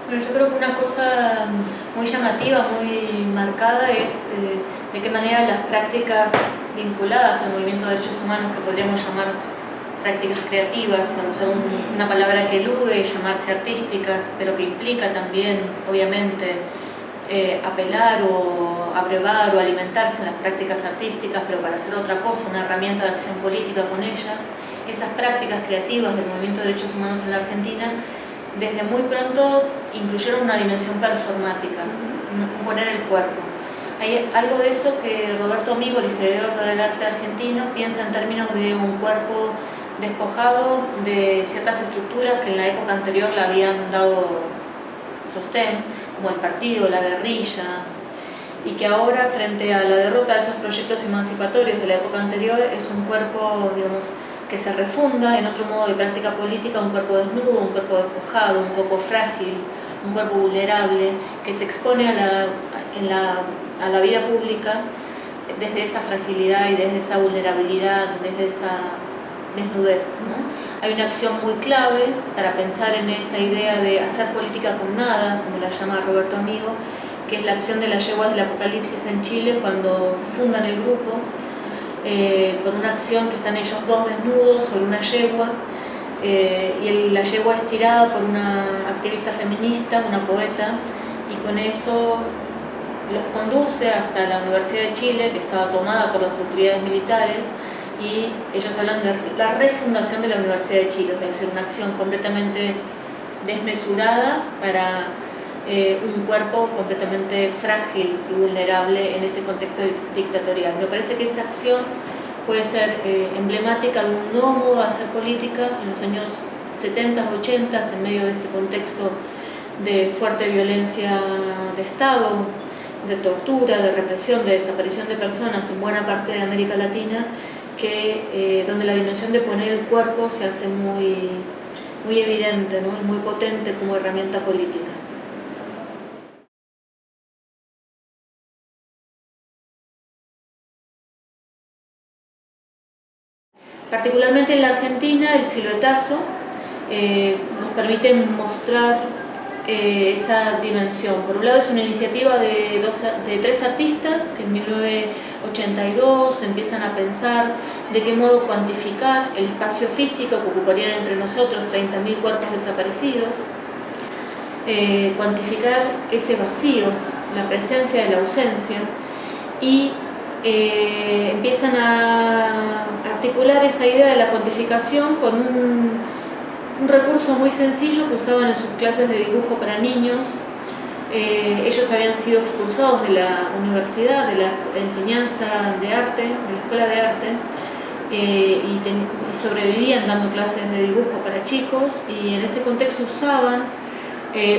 Bueno, yo creo que una cosa muy llamativa, muy marcada es de qué manera las prácticas vinculadas al movimiento de derechos humanos, que podríamos llamar prácticas creativas, para usar una palabra que elude y llamarse artísticas, pero que implica también, obviamente, apelar o abrevar o alimentarse en las prácticas artísticas, pero para hacer otra cosa, una herramienta de acción política con ellas. Esas prácticas creativas del movimiento de derechos humanos en la Argentina desde muy pronto incluyeron una dimensión performática, poner el cuerpo. Hay algo de eso que Roberto Amigo, el historiador del arte argentino, piensa en términos de un cuerpo despojado de ciertas estructuras que en la época anterior le habían dado sostén, como el partido, la guerrilla, y que ahora, frente a la derrota de esos proyectos emancipatorios de la época anterior, es un cuerpo, digamos, que se refunda en otro modo de práctica política, un cuerpo desnudo, un cuerpo despojado, un cuerpo frágil, un cuerpo vulnerable, que se expone a la vida pública desde esa fragilidad y desde esa vulnerabilidad, desde esa desnudez, ¿no? Hay una acción muy clave para pensar en esa idea de hacer política con nada, como la llama Roberto Amigo, que es la acción de las yeguas del Apocalipsis en Chile cuando fundan el grupo, con una acción que están ellos dos desnudos sobre una yegua, y la yegua es tirada por una activista feminista, una poeta, y con eso los conduce hasta la Universidad de Chile, que estaba tomada por las autoridades militares, y ellos hablan de la refundación de la Universidad de Chile, es decir, una acción completamente desmesurada para un cuerpo completamente frágil y vulnerable en ese contexto dictatorial. Me parece que esa acción puede ser emblemática de un nuevo modo de hacer política en los años 70, 80, en medio de este contexto de fuerte violencia de Estado, de tortura, de represión, de desaparición de personas en buena parte de América Latina, donde la dimensión de poner el cuerpo se hace muy evidente, ¿no? Y muy potente como herramienta política. Particularmente en la Argentina, el siluetazo nos permite mostrar esa dimensión. Por un lado, es una iniciativa de tres artistas que en 1982 empiezan a pensar de qué modo cuantificar el espacio físico que ocuparían entre nosotros 30.000 cuerpos desaparecidos, cuantificar ese vacío, la presencia de la ausencia, y empiezan a articular esa idea de la cuantificación con un recurso muy sencillo que usaban en sus clases de dibujo para niños. Ellos habían sido expulsados de la universidad, de la enseñanza de arte, de la escuela de arte, y sobrevivían dando clases de dibujo para chicos, y en ese contexto usaban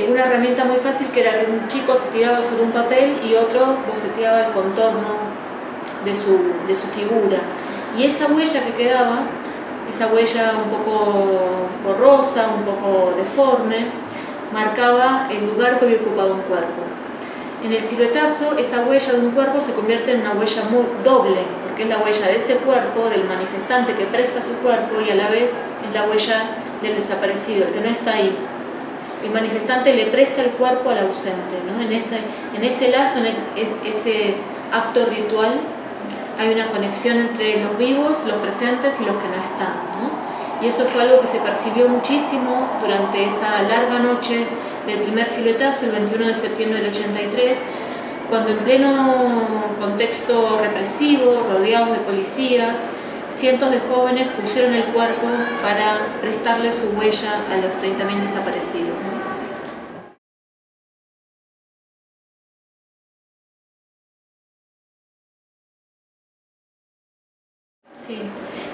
una herramienta muy fácil, que era que un chico se tiraba sobre un papel y otro boceteaba el contorno de su figura, y esa huella que quedaba, esa huella un poco borrosa, un poco deforme, marcaba el lugar que había ocupado un cuerpo. En el siluetazo, esa huella de un cuerpo se convierte en una huella muy doble, porque es la huella de ese cuerpo, del manifestante que presta su cuerpo, y a la vez es la huella del desaparecido, el que no está ahí. El manifestante le presta el cuerpo al ausente, ¿no? En ese lazo, ese acto ritual, hay una conexión entre los vivos, los presentes y los que no están, ¿no? Y eso fue algo que se percibió muchísimo durante esa larga noche del primer siluetazo, el 21 de septiembre del 83, cuando en pleno contexto represivo, rodeados de policías, cientos de jóvenes pusieron el cuerpo para prestarle su huella a los 30.000 desaparecidos, ¿no? Sí,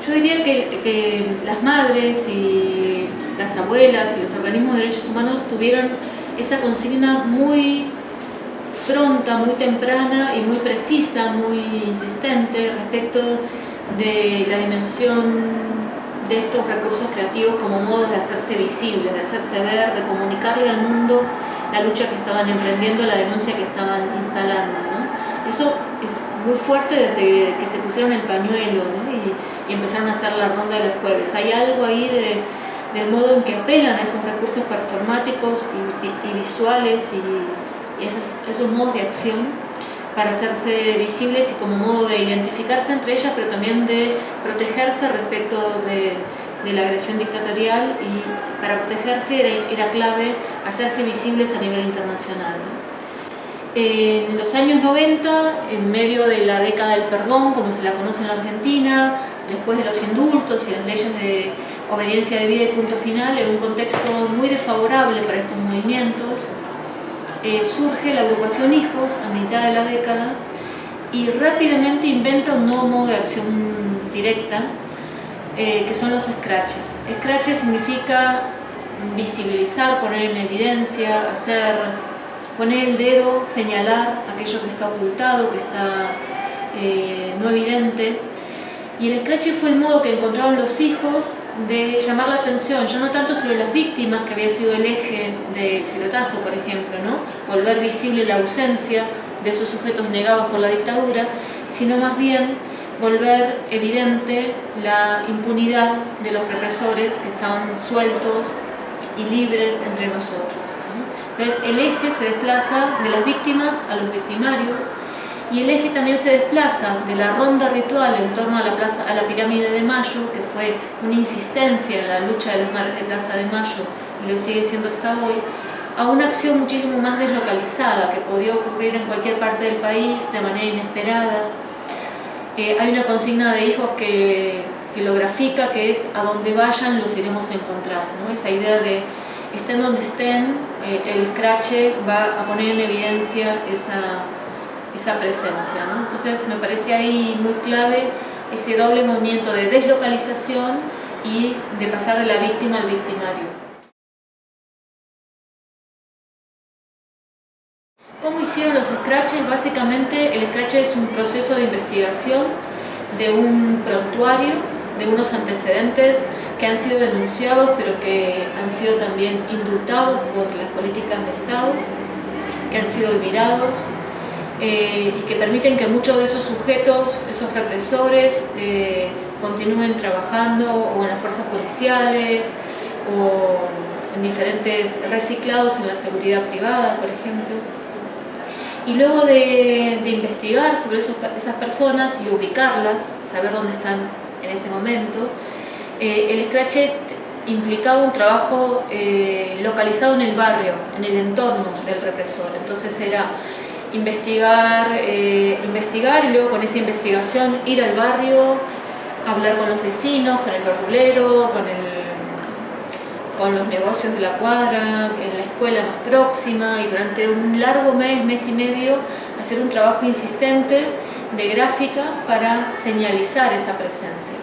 yo diría que las madres y las abuelas y los organismos de derechos humanos tuvieron esa consigna muy pronta, muy temprana y muy precisa, muy insistente respecto de la dimensión de estos recursos creativos como modos de hacerse visibles, de hacerse ver, de comunicarle al mundo la lucha que estaban emprendiendo, la denuncia que estaban instalando, ¿no? Eso es muy fuerte desde que se pusieron el pañuelo, ¿no? y empezaron a hacer la ronda de los jueves. Hay algo ahí del modo en que apelan a esos recursos performáticos y visuales y esos modos de acción para hacerse visibles y como modo de identificarse entre ellas, pero también de protegerse respecto de la agresión dictatorial, y para protegerse era clave hacerse visibles a nivel internacional, ¿no? En los años 90, en medio de la década del perdón, como se la conoce en la Argentina, después de los indultos y las leyes de obediencia debida y punto final, en un contexto muy desfavorable para estos movimientos, surge la agrupación Hijos a mitad de la década y rápidamente inventa un nuevo modo de acción directa, que son los scratches. Scratches significa visibilizar, poner en evidencia, poner el dedo, señalar aquello que está ocultado, que está no evidente. Y el scratch fue el modo que encontraron los Hijos de llamar la atención, ya no tanto sobre las víctimas, que había sido el eje del sirotazo, por ejemplo, ¿no? Volver visible la ausencia de esos sujetos negados por la dictadura, sino más bien volver evidente la impunidad de los represores que estaban sueltos y libres entre nosotros, ¿no? Entonces el eje se desplaza de las víctimas a los victimarios, y el eje también se desplaza de la ronda ritual en torno a la pirámide de Mayo, que fue una insistencia en la lucha de los mares de Plaza de Mayo y lo sigue siendo hasta hoy, a una acción muchísimo más deslocalizada que podía ocurrir en cualquier parte del país de manera inesperada. Hay una consigna de Hijos que lo grafica, que es: a donde vayan los iremos a encontrar, ¿no? Esa idea de estén donde estén, el scratch va a poner en evidencia esa presencia, ¿no? Entonces me parece ahí muy clave ese doble movimiento de deslocalización y de pasar de la víctima al victimario. ¿Cómo hicieron los scratches? Básicamente el scratch es un proceso de investigación de un prontuario, de unos antecedentes que han sido denunciados pero que han sido también indultados por las políticas de Estado, que han sido olvidados, y que permiten que muchos de esos sujetos, esos represores, continúen trabajando o en las fuerzas policiales o en diferentes reciclados en la seguridad privada, por ejemplo. Y luego de investigar sobre esas personas y ubicarlas, saber dónde están en ese momento, el scratch implicaba un trabajo localizado en el barrio, en el entorno del represor. Entonces era investigar y luego con esa investigación ir al barrio, hablar con los vecinos, con el verdulero, con los negocios de la cuadra, en la escuela más próxima, y durante un largo mes y medio hacer un trabajo insistente de gráfica para señalizar esa presencia.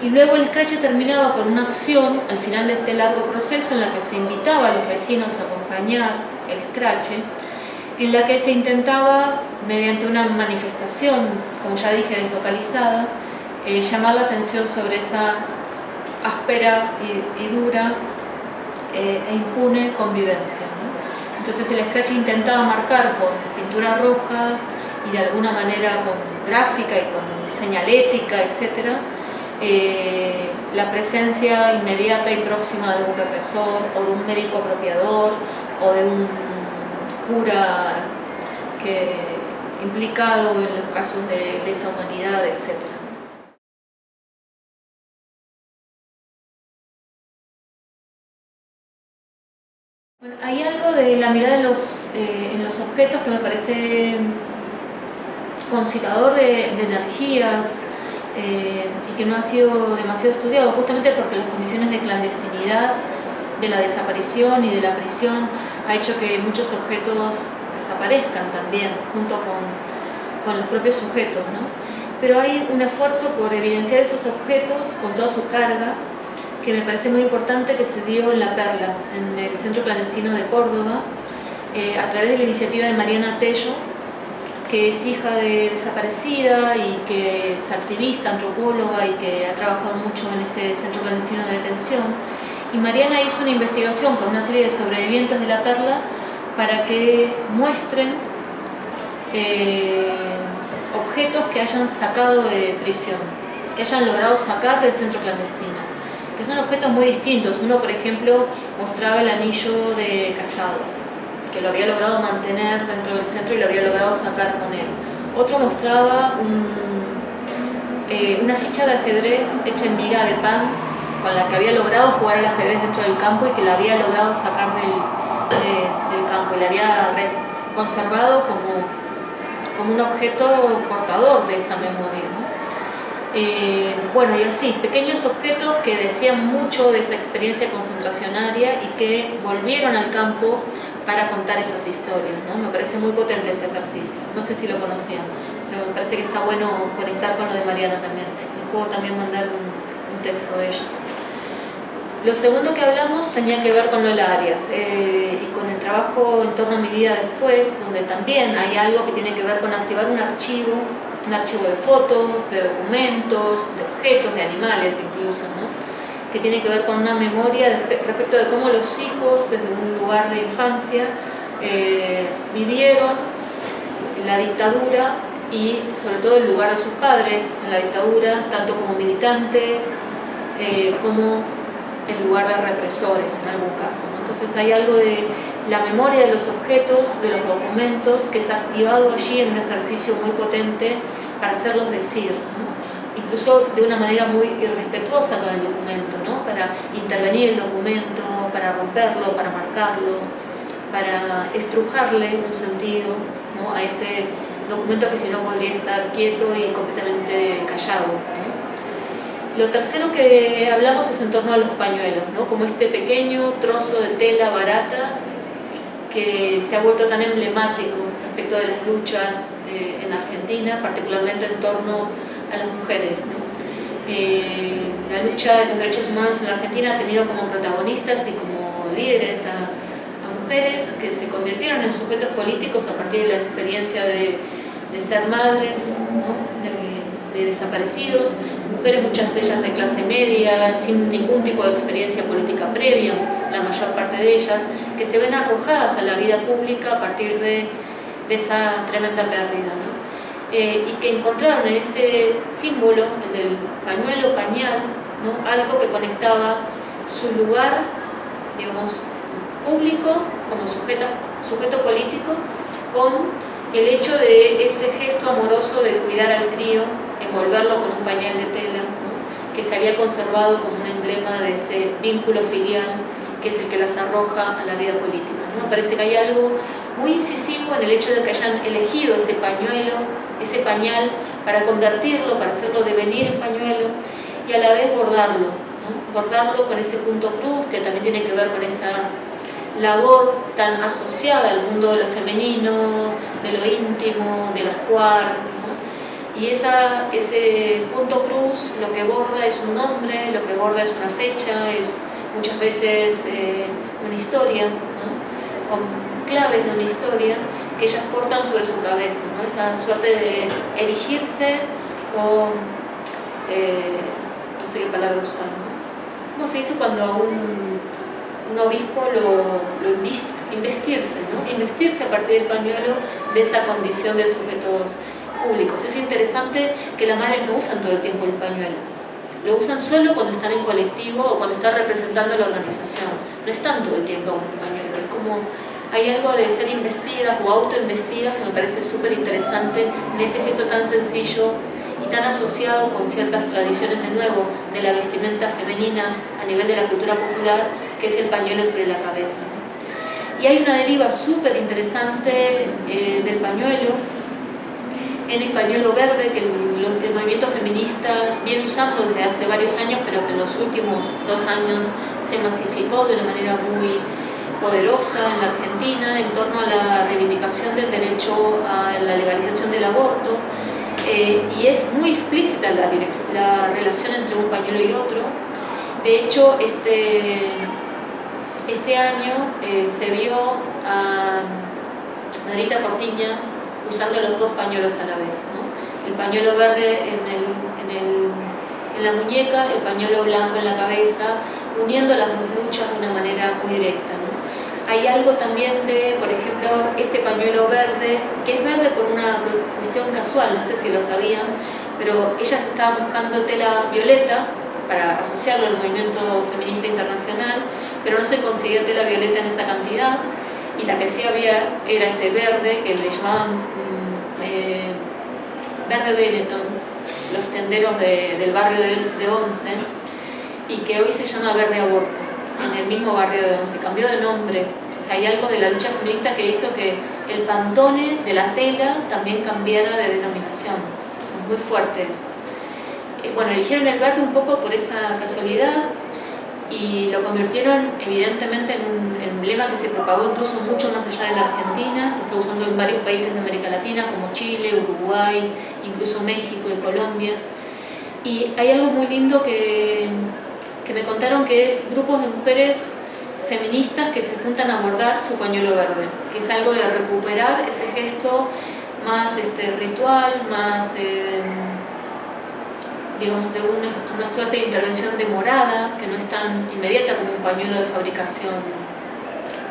Y luego el scratch terminaba con una acción al final de este largo proceso en la que se invitaba a los vecinos a acompañar el scratch, en la que se intentaba, mediante una manifestación, como ya dije, deslocalizada, llamar la atención sobre esa áspera y dura e impune convivencia, ¿no? Entonces el scratch intentaba marcar con pintura roja y de alguna manera con gráfica y con señalética, etc., la presencia inmediata y próxima de un represor o de un médico apropiador o de un cura implicado en los casos de lesa humanidad, etc. Bueno, hay algo de la mirada en los objetos que me parece conciliador de energías, y que no ha sido demasiado estudiado, justamente porque las condiciones de clandestinidad, de la desaparición y de la prisión ha hecho que muchos objetos desaparezcan también, junto con los propios sujetos, ¿no? Pero hay un esfuerzo por evidenciar esos objetos con toda su carga, que me parece muy importante, que se dio en La Perla, en el centro clandestino de Córdoba, a través de la iniciativa de Mariana Tello, que es hija de desaparecida y que es activista, antropóloga y que ha trabajado mucho en este centro clandestino de detención. Y Mariana hizo una investigación con una serie de sobrevivientes de La Perla para que muestren objetos que hayan sacado de prisión, que hayan logrado sacar del centro clandestino. que son objetos muy distintos. Uno, por ejemplo, mostraba el anillo de casado, que lo había logrado mantener dentro del centro y lo había logrado sacar con él. Otro mostraba una ficha de ajedrez hecha en viga de pan, con la que había logrado jugar al ajedrez dentro del campo y que la había logrado sacar del campo y la había conservado como un objeto portador de esa memoria, ¿no? Bueno, y así, pequeños objetos que decían mucho de esa experiencia concentracionaria y que volvieron al campo para contar esas historias, ¿no? Me parece muy potente ese ejercicio. No sé si lo conocían, pero me parece que está bueno conectar con lo de Mariana también. Les puedo también mandar un texto de ella. Lo segundo que hablamos tenía que ver con Lola Arias y con el trabajo en torno a mi vida después, donde también hay algo que tiene que ver con activar un archivo de fotos, de documentos, de objetos, de animales incluso, ¿no? Que tiene que ver con una memoria respecto de cómo los hijos, desde un lugar de infancia, vivieron la dictadura y sobre todo el lugar de sus padres en la dictadura, tanto como militantes, como en lugar de represores en algún caso, ¿no? Entonces hay algo de la memoria de los objetos, de los documentos, que es activado allí en un ejercicio muy potente para hacerlos decir, ¿no? Incluso de una manera muy irrespetuosa con el documento, ¿no? Para intervenir el documento, para romperlo, para marcarlo, para estrujarle un sentido, ¿no? A ese documento que si no podría estar quieto y completamente callado, ¿no? Lo tercero que hablamos es en torno a los pañuelos, ¿no? Como este pequeño trozo de tela barata que se ha vuelto tan emblemático respecto de las luchas en Argentina, particularmente en torno a las mujeres, ¿no? La lucha de los derechos humanos en la Argentina ha tenido como protagonistas y como líderes a mujeres que se convirtieron en sujetos políticos a partir de la experiencia de ser madres, ¿no? de desaparecidos, mujeres muchas de ellas de clase media, sin ningún tipo de experiencia política previa, la mayor parte de ellas, que se ven arrojadas a la vida pública a partir de esa tremenda pérdida, ¿no? Y que encontraron en ese símbolo, el del pañuelo, pañal, ¿no? Algo que conectaba su lugar, digamos, público como sujeto político con el hecho de ese gesto amoroso de cuidar al crío, envolverlo con un pañal de tela, ¿no? Que se había conservado como un emblema de ese vínculo filial que es el que las arroja a la vida política, ¿no? Me parece que hay algo muy incisivo en el hecho de que hayan elegido ese pañuelo, ese pañal, para convertirlo, para hacerlo devenir en pañuelo y a la vez bordarlo, ¿no? Bordarlo con ese punto cruz que también tiene que ver con esa labor tan asociada al mundo de lo femenino, de lo íntimo, del ajuar, ¿no? Y ese punto cruz lo que borda es un nombre, lo que borda es una fecha, es muchas veces una historia, ¿no? Con claves de una historia que ellas portan sobre su cabeza, ¿no? Esa suerte de erigirse o no sé qué palabra usar, ¿no? ¿Cómo se dice cuando a un obispo lo investirse, ¿no? Investirse a partir del pañuelo de esa condición de sujetos públicos. Es interesante que las madres no usan todo el tiempo el pañuelo, lo usan solo cuando están en colectivo o cuando están representando la organización, no están todo el tiempo con el pañuelo. Es como hay algo de ser investidas o autoinvestidas que me parece súper interesante en ese gesto tan sencillo y tan asociado con ciertas tradiciones de nuevo de la vestimenta femenina a nivel de la cultura popular, que es el pañuelo sobre la cabeza. Y hay una deriva súper interesante del pañuelo, en el pañuelo verde, que el movimiento feminista viene usando desde hace varios años, pero que en los últimos 2 años se masificó de una manera muy poderosa en la Argentina en torno a la reivindicación del derecho a la legalización del aborto. Y es muy explícita la relación entre un pañuelo y otro. De hecho, este año se vio a Norita Cortiñas usando los 2 pañuelos a la vez, ¿no? El pañuelo verde en la muñeca, el pañuelo blanco en la cabeza, uniendo las 2 luchas de una manera muy directa, ¿no? Hay algo también de, por ejemplo, este pañuelo verde, que es verde por una cuestión casual, no sé si lo sabían, pero ellas estaban buscando tela violeta para asociarlo al movimiento feminista internacional, pero no se conseguía tela violeta en esa cantidad, y la que sí había era ese verde que le llamaban verde Benetton, los tenderos del barrio de Once, y que hoy se llama verde aborto, en el mismo barrio de Once, cambió de nombre. O sea, hay algo de la lucha feminista que hizo que el pantone de la tela también cambiara de denominación. Es muy fuerte eso. Bueno, eligieron el verde un poco por esa casualidad y lo convirtieron evidentemente en un emblema que se propagó incluso mucho más allá de la Argentina. Se está usando en varios países de América Latina como Chile, Uruguay, incluso México y Colombia. Y hay algo muy lindo que me contaron, que es grupos de mujeres feministas que se juntan a bordar su pañuelo verde, que es algo de recuperar ese gesto más ritual, más digamos de una suerte de intervención demorada, que no es tan inmediata como un pañuelo de fabricación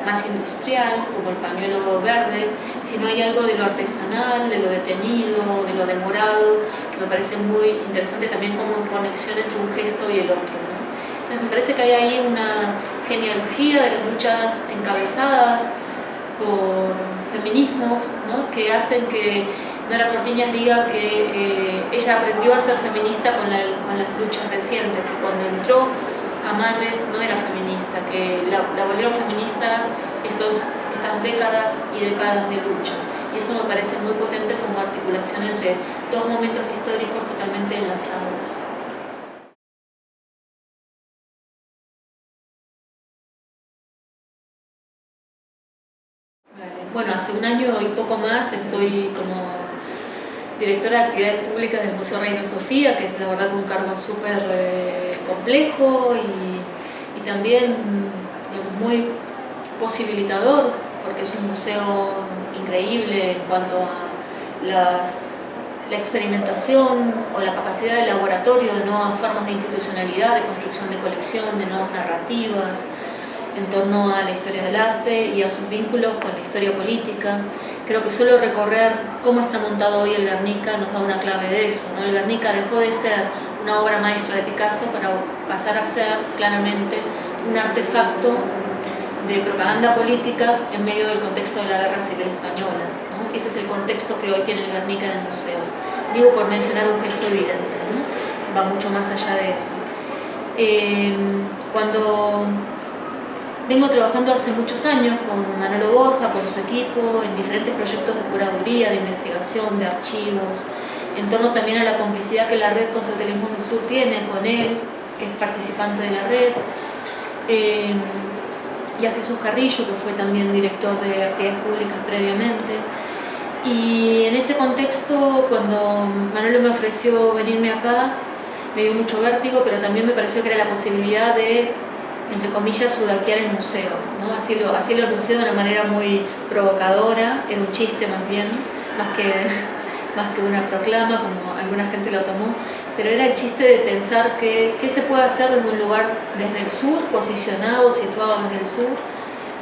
más industrial, como el pañuelo verde, sino hay algo de lo artesanal, de lo detenido, de lo demorado, que me parece muy interesante también como conexión entre un gesto y el otro, ¿no? Entonces me parece que hay ahí una genealogía de las luchas encabezadas por feminismos, ¿no?, que hacen que Nora Cortiñas diga que ella aprendió a ser feminista con las luchas recientes, que cuando entró a Madres no era feminista, que la volvieron feminista estas décadas y décadas de lucha. Y eso me parece muy potente como articulación entre dos momentos históricos totalmente enlazados. Bueno, hace un año y poco más estoy como directora de actividades públicas del Museo Reina Sofía, que es la verdad un cargo súper complejo y también, digamos, muy posibilitador, porque es un museo increíble en cuanto a la experimentación o la capacidad de laboratorio de nuevas formas de institucionalidad, de construcción de colección, de nuevas narrativas en torno a la historia del arte y a sus vínculos con la historia política. Creo que solo recorrer cómo está montado hoy el Guernica nos da una clave de eso, ¿no? El Guernica dejó de ser una obra maestra de Picasso para pasar a ser claramente un artefacto de propaganda política en medio del contexto de la Guerra Civil Española, ¿no? Ese es el contexto que hoy tiene el Guernica en el museo. Digo por mencionar un gesto evidente, ¿no? Va mucho más allá de eso. Cuando vengo trabajando hace muchos años con Manolo Borja, con su equipo, en diferentes proyectos de curaduría, de investigación, de archivos, en torno también a la complicidad que la red Conceptualismos del Sur tiene con él, que es participante de la red, y a Jesús Carrillo, que fue también director de actividades públicas previamente. Y en ese contexto, cuando Manolo me ofreció venirme acá, me dio mucho vértigo, pero también me pareció que era la posibilidad de, entre comillas, sudaquear el museo, ¿no? Hacerlo el museo de una manera muy provocadora, era un chiste más bien, más que una proclama, como alguna gente lo tomó, pero era el chiste de pensar qué se puede hacer desde un lugar, desde el sur, posicionado, situado desde el sur,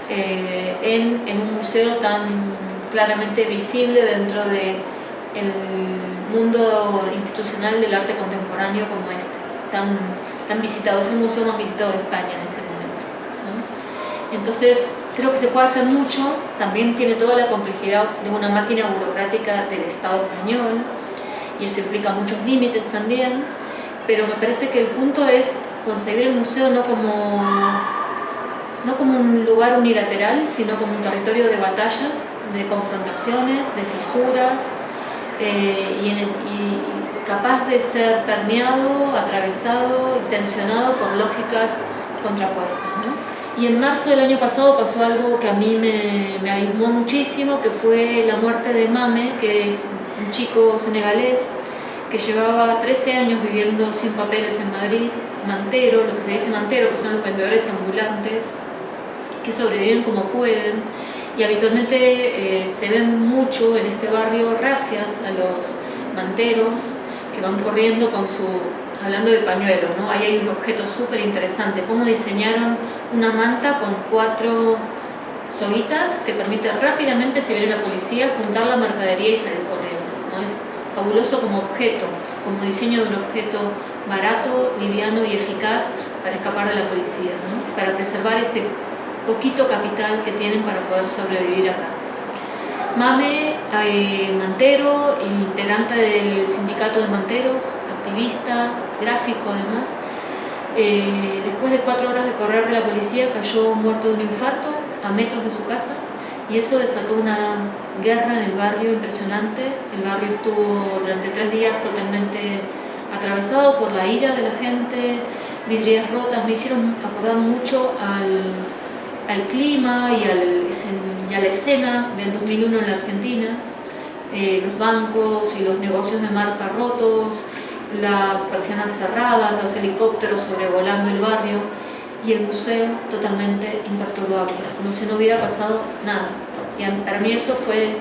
en un museo tan claramente visible dentro del mundo institucional del arte contemporáneo como este, tan visitado, es el museo más visitado de España en este momento, ¿no? Entonces creo que se puede hacer mucho, también tiene toda la complejidad de una máquina burocrática del Estado español y eso implica muchos límites también, pero me parece que el punto es concebir el museo no como un lugar unilateral, sino como un territorio de batallas, de confrontaciones, de fisuras, y capaz de ser permeado, atravesado y tensionado por lógicas contrapuestas, ¿no? Y en marzo del año pasado pasó algo que a mí me abismó muchísimo, que fue la muerte de Mame, que es un chico senegalés que llevaba 13 años viviendo sin papeles en Madrid, mantero, lo que se dice mantero, que son los vendedores ambulantes, que sobreviven como pueden, y habitualmente se ven mucho en este barrio gracias a los manteros que van corriendo con su, hablando de pañuelo, ¿no? Ahí hay un objeto súper interesante, cómo diseñaron una manta con 4 soguitas que permite rápidamente, si viene la policía, juntar la mercadería y salir corriendo, ¿no? Es fabuloso como objeto, como diseño de un objeto barato, liviano y eficaz para escapar de la policía, ¿no? Para preservar ese poquito capital que tienen para poder sobrevivir acá. Mame mantero, integrante del sindicato de manteros, activista, gráfico además, después de 4 horas de correr de la policía cayó muerto de un infarto a metros de su casa, y eso desató una guerra en el barrio impresionante. El barrio estuvo durante 3 días totalmente atravesado por la ira de la gente, vidrieras rotas. Me hicieron acordar mucho al clima y a la escena del 2001 en la Argentina, los bancos y los negocios de marca rotos, las persianas cerradas, los helicópteros sobrevolando el barrio, y el museo totalmente imperturbable, como si no hubiera pasado nada. Y para mí eso fue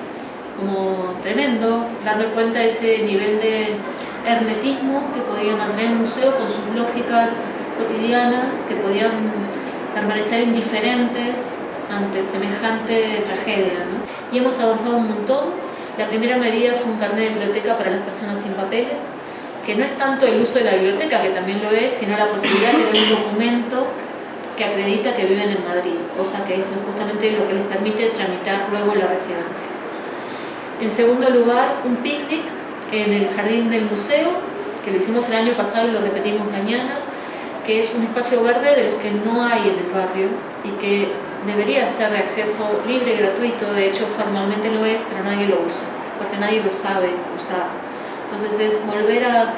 como tremendo, darme cuenta de ese nivel de hermetismo que podía mantener el museo con sus lógicas cotidianas, que podían permanecer indiferentes ante semejante tragedia, ¿no? Y hemos avanzado un montón. La primera medida fue un carnet de biblioteca para las personas sin papeles, que no es tanto el uso de la biblioteca, que también lo es, sino la posibilidad de tener un documento que acredita que viven en Madrid, cosa que es justamente lo que les permite tramitar luego la residencia. En segundo lugar, un picnic en el jardín del museo, que lo hicimos el año pasado y lo repetimos mañana, que es un espacio verde de los que no hay en el barrio y que debería ser de acceso libre y gratuito. De hecho formalmente lo es, pero nadie lo usa, porque nadie lo sabe usar. Entonces es volver a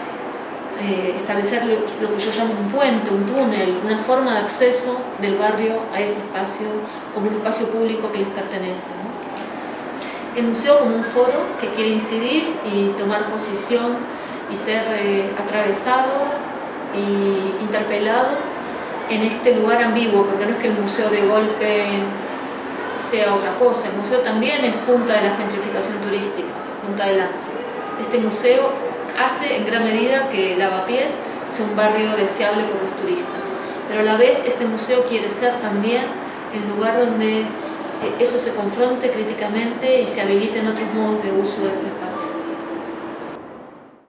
establecer lo que yo llamo un puente, un túnel, una forma de acceso del barrio a ese espacio como un espacio público que les pertenece, ¿no? El museo como un foro que quiere incidir y tomar posición y ser atravesado y interpelado en este lugar ambiguo, porque no es que el museo de golpe sea otra cosa. El museo también es punta de la gentrificación turística, punta de lanza. Este museo hace en gran medida que Lavapiés sea un barrio deseable por los turistas, pero a la vez este museo quiere ser también el lugar donde eso se confronte críticamente y se habiliten otros modos de uso de este espacio.